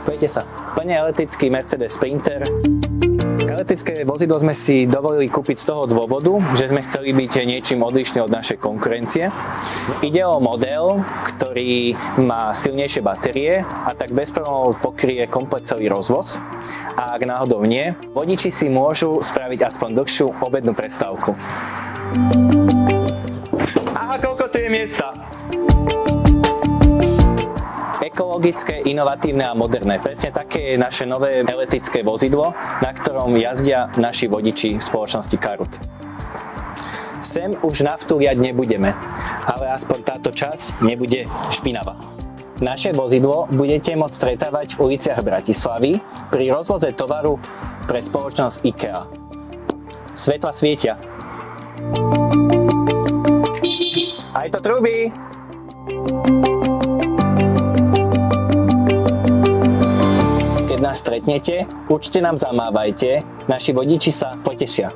Pojďte sa. Plne elektrický Mercedes Sprinter. Elektrické vozidlo sme si dovolili kúpiť z toho dôvodu, že sme chceli byť niečím odlišný od našej konkurencie. Ide o model, ktorý má silnejšie batérie a tak bez problémov pokrie komplet celý rozvoz. A ak náhodou nie, vodiči si môžu spraviť aspoň dlhšiu obednú prestávku. Aha, koľko tu je miesta? Ekologické, inovatívne a moderné. Presne také je naše nové elektrické vozidlo, na ktorom jazdia naši vodiči v spoločnosti Karut. Sem už naftu liať nebudeme, ale aspoň táto časť nebude špinavá. Naše vozidlo budete môcť stretávať v uliciach Bratislavy pri rozvoze tovaru pre spoločnosť IKEA. Svetla svietia. Aj to trúbi! Keď nás stretnete, určite nám zamávajte, naši vodiči sa potešia.